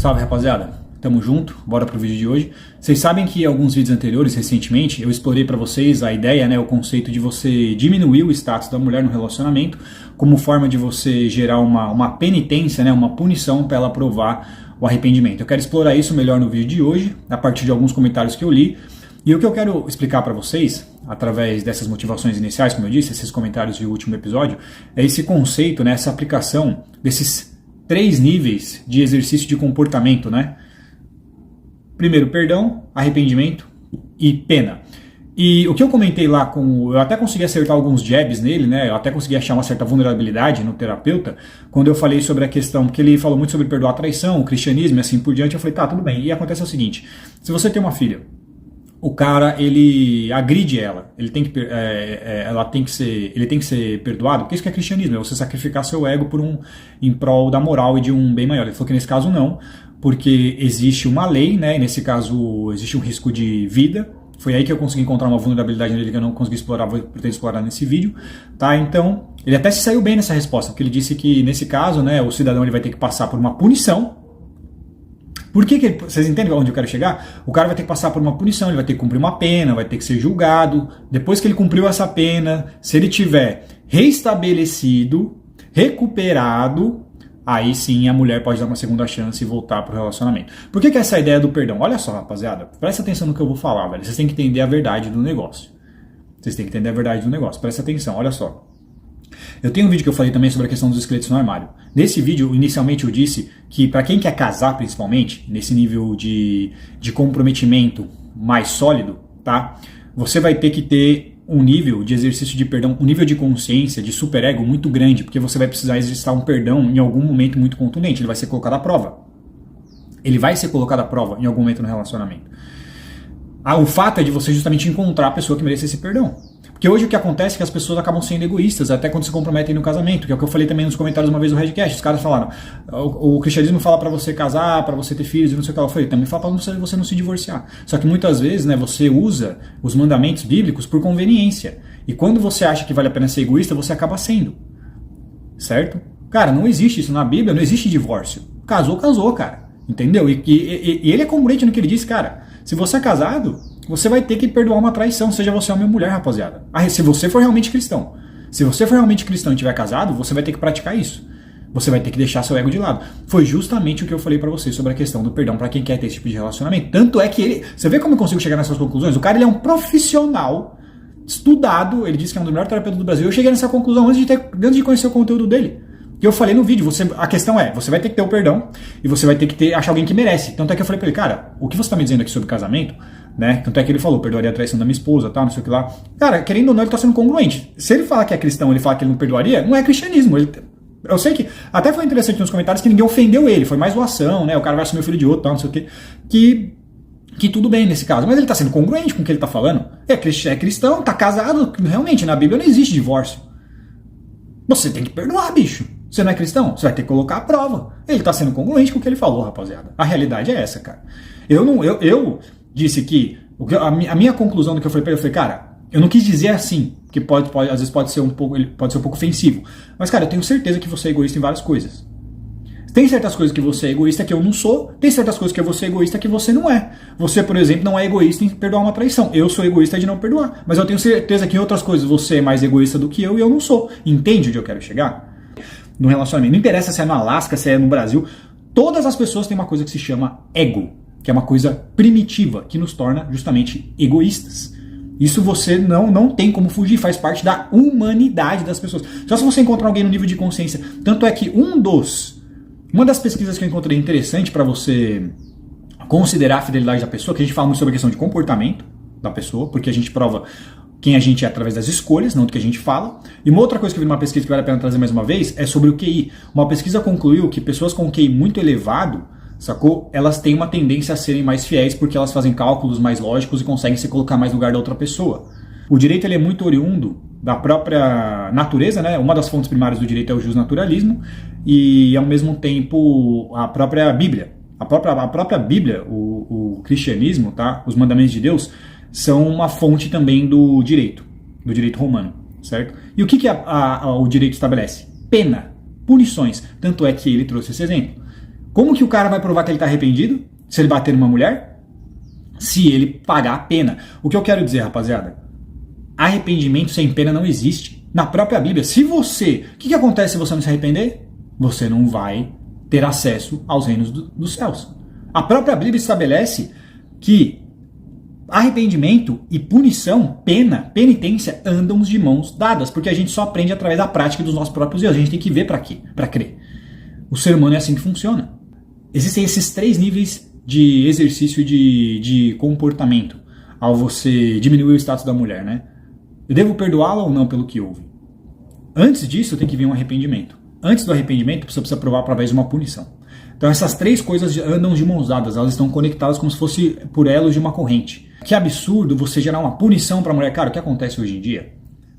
Salve, rapaziada, tamo junto, bora pro vídeo de hoje. Vocês sabem que em alguns vídeos anteriores, recentemente, eu explorei pra vocês a ideia, o conceito de você diminuir o status da mulher no relacionamento como forma de você gerar uma penitência, uma punição para ela provar o arrependimento. Eu quero explorar isso melhor no vídeo de hoje, a partir de alguns comentários que eu li. E o que eu quero explicar para vocês, através dessas motivações iniciais, como eu disse, esses comentários do último episódio, é esse conceito, essa aplicação desses 3 níveis de exercício de comportamento, Primeiro, perdão, arrependimento e pena. E o que eu comentei lá, eu até consegui acertar alguns jabs nele, eu até consegui achar uma certa vulnerabilidade no terapeuta, quando eu falei sobre a questão, porque ele falou muito sobre perdoar a traição, o cristianismo e assim por diante, eu falei, tá, tudo bem. E acontece o seguinte, se você tem uma filha, o cara, ele agride ela, ele tem que ser perdoado, porque isso que é cristianismo, é você sacrificar seu ego em prol da moral e de um bem maior. Ele falou que nesse caso não, porque existe uma lei, e nesse caso existe um risco de vida. Foi aí que eu consegui encontrar uma vulnerabilidade nele que eu não consegui explorar, vou pretendo explorar nesse vídeo, tá? Então, ele até se saiu bem nessa resposta, porque ele disse que nesse caso, o cidadão ele vai ter que passar por uma punição. Por que vocês entendem onde eu quero chegar? O cara vai ter que passar por uma punição, ele vai ter que cumprir uma pena, vai ter que ser julgado. Depois que ele cumpriu essa pena, se ele tiver reestabelecido, recuperado, aí sim a mulher pode dar uma segunda chance e voltar pro relacionamento. Por que é essa ideia do perdão? Olha só, rapaziada, presta atenção no que eu vou falar, velho. Vocês têm que entender a verdade do negócio. Presta atenção, olha só. Eu tenho um vídeo que eu falei também sobre a questão dos esqueletos no armário. Nesse vídeo, inicialmente eu disse que para quem quer casar, principalmente, nesse nível de comprometimento mais sólido, tá? Você vai ter que ter um nível de exercício de perdão, um nível de consciência, de superego muito grande, porque você vai precisar exercitar um perdão em algum momento muito contundente. Ele vai ser colocado à prova. Ele vai ser colocado à prova em algum momento no relacionamento. O fato é de você justamente encontrar a pessoa que merece esse perdão. Porque hoje o que acontece é que as pessoas acabam sendo egoístas, até quando se comprometem no casamento, que é o que eu falei também nos comentários uma vez do Redcast. Os caras falaram, o cristianismo fala pra você casar, pra você ter filhos e não sei o que. Eu falei, também fala pra você não se divorciar. Só que muitas vezes, você usa os mandamentos bíblicos por conveniência. E quando você acha que vale a pena ser egoísta, você acaba sendo. Certo? Cara, não existe isso na Bíblia, não existe divórcio. Casou, cara. Entendeu? E ele é congruente no que ele disse, cara. Se você é casado, você vai ter que perdoar uma traição, seja você homem ou mulher, rapaziada. Se você for realmente cristão. Se você for realmente cristão e estiver casado, você vai ter que praticar isso. Você vai ter que deixar seu ego de lado. Foi justamente o que eu falei pra vocês sobre a questão do perdão pra quem quer ter esse tipo de relacionamento. Tanto é que ele... Você vê como eu consigo chegar nessas conclusões? O cara, ele é um profissional, estudado, ele disse que é um dos melhores terapeutas do Brasil. Eu cheguei nessa conclusão antes de conhecer o conteúdo dele. E eu falei no vídeo, a questão é, você vai ter que ter o perdão e você vai ter que achar alguém que merece. Tanto é que eu falei pra ele, cara, o que você tá me dizendo aqui sobre casamento, Tanto é que ele falou, perdoaria a traição da minha esposa, não sei o que lá. Cara, querendo ou não, ele tá sendo congruente. Se ele falar que é cristão, ele falar que ele não perdoaria, não é cristianismo. Eu sei que, até foi interessante nos comentários que ninguém ofendeu ele, foi mais doação, o cara vai assumir o filho de outro, não sei o que tudo bem nesse caso. Mas ele tá sendo congruente com o que ele tá falando. É cristão, tá casado, realmente, na Bíblia não existe divórcio. Você tem que perdoar, bicho. Você não é cristão? Você vai ter que colocar a prova. Ele tá sendo congruente com o que ele falou, rapaziada. A realidade é essa, cara. Eu disse que a minha conclusão do que eu falei pra ele, cara, eu não quis dizer assim, que às vezes pode ser um pouco ofensivo. Mas, cara, eu tenho certeza que você é egoísta em várias coisas. Tem certas coisas que você é egoísta que eu não sou, tem certas coisas que você é egoísta que você não é. Você, por exemplo, não é egoísta em perdoar uma traição. Eu sou egoísta de não perdoar. Mas eu tenho certeza que em outras coisas você é mais egoísta do que eu e eu não sou. Entende onde eu quero chegar? No relacionamento. Não interessa se é no Alasca, se é no Brasil. Todas as pessoas têm uma coisa que se chama ego, que é uma coisa primitiva, que nos torna justamente egoístas. Isso você não tem como fugir, faz parte da humanidade das pessoas. Só se você encontrar alguém no nível de consciência. Tanto é que uma das pesquisas que eu encontrei interessante para você considerar a fidelidade da pessoa, que a gente fala muito sobre a questão de comportamento da pessoa, porque a gente prova quem a gente é através das escolhas, não do que a gente fala. E uma outra coisa que eu vi numa pesquisa que vale a pena trazer mais uma vez é sobre o QI. Uma pesquisa concluiu que pessoas com QI muito elevado, sacou? Elas têm uma tendência a serem mais fiéis porque elas fazem cálculos mais lógicos e conseguem se colocar mais no lugar da outra pessoa. O direito ele é muito oriundo da própria natureza, Uma das fontes primárias do direito é o justnaturalismo e, ao mesmo tempo, a própria Bíblia. A própria Bíblia, o cristianismo, os mandamentos de Deus, são uma fonte também do direito romano, certo? E o que o direito estabelece? Pena, punições. Tanto é que ele trouxe esse exemplo. Como que o cara vai provar que ele está arrependido? Se ele bater numa mulher? Se ele pagar a pena. O que eu quero dizer, rapaziada? Arrependimento sem pena não existe. Na própria Bíblia, se você... O que acontece se você não se arrepender? Você não vai ter acesso aos reinos dos céus. A própria Bíblia estabelece que arrependimento e punição, pena, penitência, andam de mãos dadas, porque a gente só aprende através da prática dos nossos próprios erros. A gente tem que ver para quê? Para crer. O ser humano é assim que funciona. Existem esses 3 níveis de exercício de comportamento ao você diminuir o status da mulher, né? Eu devo perdoá-la ou não pelo que houve? Antes disso, tem que vir um arrependimento. Antes do arrependimento, você precisa provar através de uma punição. Então essas 3 coisas andam de mãos dadas, elas estão conectadas como se fosse por elos de uma corrente. Que absurdo você gerar uma punição para a mulher. Cara, o que acontece hoje em dia,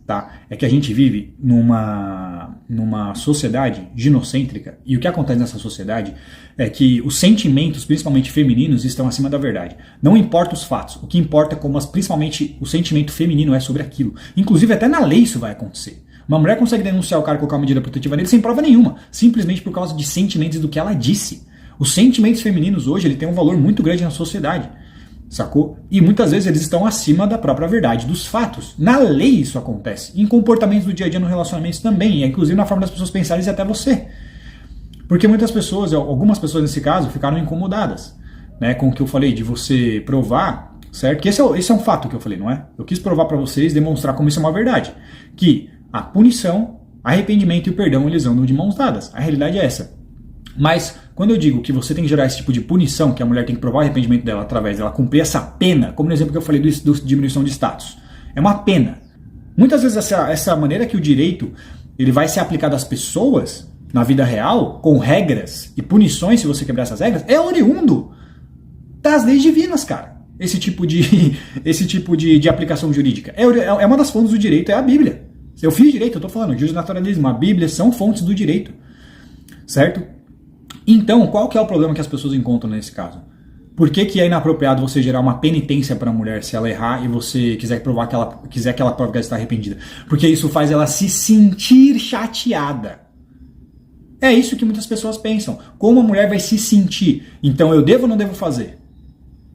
tá, é que a gente vive numa sociedade ginocêntrica, e o que acontece nessa sociedade é que os sentimentos, principalmente femininos, estão acima da verdade. Não importa os fatos, o que importa é como principalmente o sentimento feminino é sobre aquilo. Inclusive até na lei isso vai acontecer. Uma mulher consegue denunciar o cara e colocar uma medida protetiva nele sem prova nenhuma, simplesmente por causa de sentimentos do que ela disse. Os sentimentos femininos hoje ele tem um valor muito grande na sociedade, sacou? E muitas vezes eles estão acima da própria verdade dos fatos. Na lei isso acontece, em comportamentos do dia a dia no relacionamento também, inclusive na forma das pessoas pensarem e até você. Porque muitas pessoas, algumas pessoas nesse caso, ficaram incomodadas, né, com o que eu falei de você provar, certo? Que esse é um fato que eu falei, não é? Eu quis provar para vocês, demonstrar como isso é uma verdade, que a punição, arrependimento e o perdão, eles andam de mãos dadas. A realidade é essa. Mas, quando eu digo que você tem que gerar esse tipo de punição, que a mulher tem que provar o arrependimento dela através dela cumprir essa pena, como no exemplo que eu falei do diminuição de status, é uma pena. Muitas vezes essa maneira que o direito ele vai ser aplicado às pessoas, na vida real, com regras e punições se você quebrar essas regras, é oriundo das leis divinas, cara. Esse tipo de aplicação jurídica. É uma das fontes do direito, é a Bíblia. Eu fiz direito, eu estou falando, justnaturalismo, a Bíblia são fontes do direito, certo? Então, qual que é o problema que as pessoas encontram nesse caso? Por que é inapropriado você gerar uma penitência para a mulher se ela errar e você quiser provar que ela prove que ela está arrependida? Porque isso faz ela se sentir chateada. É isso que muitas pessoas pensam. Como a mulher vai se sentir? Então eu devo ou não devo fazer?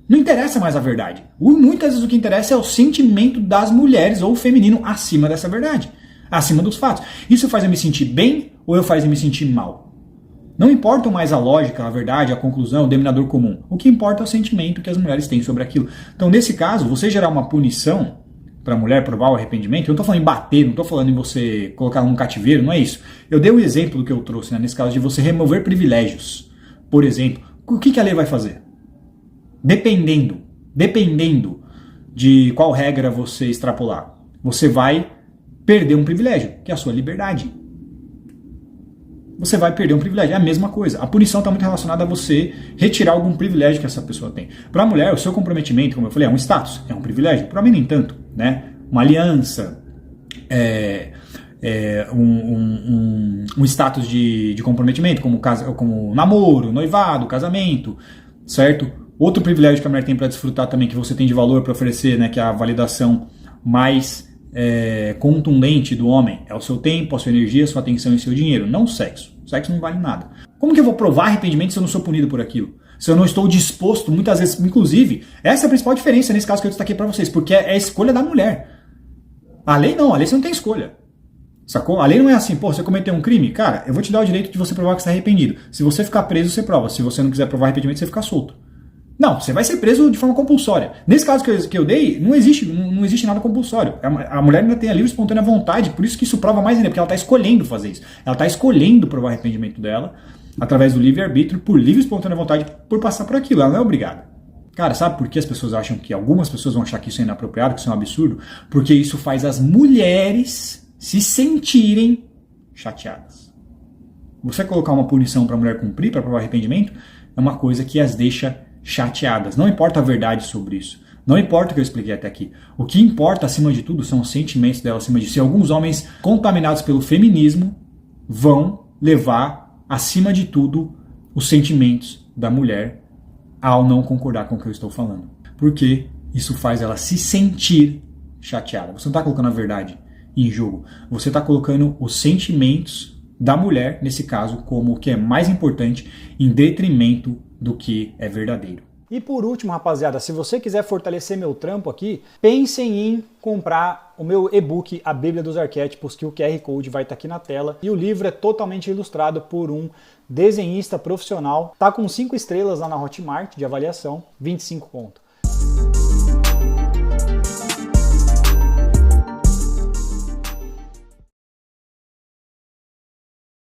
Não interessa mais a verdade. Muitas vezes o que interessa é o sentimento das mulheres ou o feminino acima dessa verdade, acima dos fatos. Isso faz eu me sentir bem ou eu faz eu me sentir mal? Não importa mais a lógica, a verdade, a conclusão, o denominador comum. O que importa é o sentimento que as mulheres têm sobre aquilo. Então, nesse caso, você gerar uma punição para a mulher provar o arrependimento, eu não estou falando em bater, não estou falando em você colocar ela num cativeiro, não é isso. Eu dei o exemplo do que eu trouxe, né, nesse caso, de você remover privilégios. Por exemplo, o que a lei vai fazer? Dependendo de qual regra você extrapolar, você vai perder um privilégio, que é a sua liberdade. Você vai perder um privilégio, é a mesma coisa. A punição está muito relacionada a você retirar algum privilégio que essa pessoa tem. Para a mulher, o seu comprometimento, como eu falei, é um status, é um privilégio. Para mim, nem tanto, né? Uma aliança, um status de comprometimento, como namoro, noivado, casamento, certo? Outro privilégio que a mulher tem para desfrutar também, que você tem de valor para oferecer, né, que é a validação mais contundente do homem, é o seu tempo, a sua energia, a sua atenção e seu dinheiro, não o sexo. O sexo não vale nada. Como que eu vou provar arrependimento se eu não sou punido por aquilo? Se eu não estou disposto, muitas vezes, inclusive, essa é a principal diferença nesse caso que eu destaquei para vocês, porque é a escolha da mulher. A lei não, a lei você não tem escolha. Sacou? A lei não é assim, pô, você cometeu um crime, cara, eu vou te dar o direito de você provar que você está arrependido. Se você ficar preso, você prova. Se você não quiser provar arrependimento, você fica solto. Não, você vai ser preso de forma compulsória. Nesse caso que eu dei, não existe nada compulsório. A mulher ainda tem a livre e espontânea vontade, por isso que isso prova mais ainda, porque ela está escolhendo fazer isso. Ela está escolhendo provar o arrependimento dela, através do livre-arbítrio, por livre e espontânea vontade, por passar por aquilo. Ela não é obrigada. Cara, sabe por que as pessoas acham que... Algumas pessoas vão achar que isso é inapropriado, que isso é um absurdo? Porque isso faz as mulheres se sentirem chateadas. Você colocar uma punição para a mulher cumprir, para provar arrependimento, é uma coisa que as deixa chateadas. Não importa a verdade sobre isso. Não importa o que eu expliquei até aqui. O que importa, acima de tudo, são os sentimentos dela acima disso. E alguns homens contaminados pelo feminismo vão levar, acima de tudo, os sentimentos da mulher ao não concordar com o que eu estou falando. Porque isso faz ela se sentir chateada. Você não está colocando a verdade em jogo. Você está colocando os sentimentos da mulher, nesse caso, como o que é mais importante, em detrimento do que é verdadeiro. E por último, rapaziada, se você quiser fortalecer meu trampo aqui, pensem em comprar o meu e-book, A Bíblia dos Arquétipos, que o QR Code vai estar aqui na tela. E o livro é totalmente ilustrado por um desenhista profissional. Tá com 5 estrelas lá na Hotmart de avaliação, 25 conto.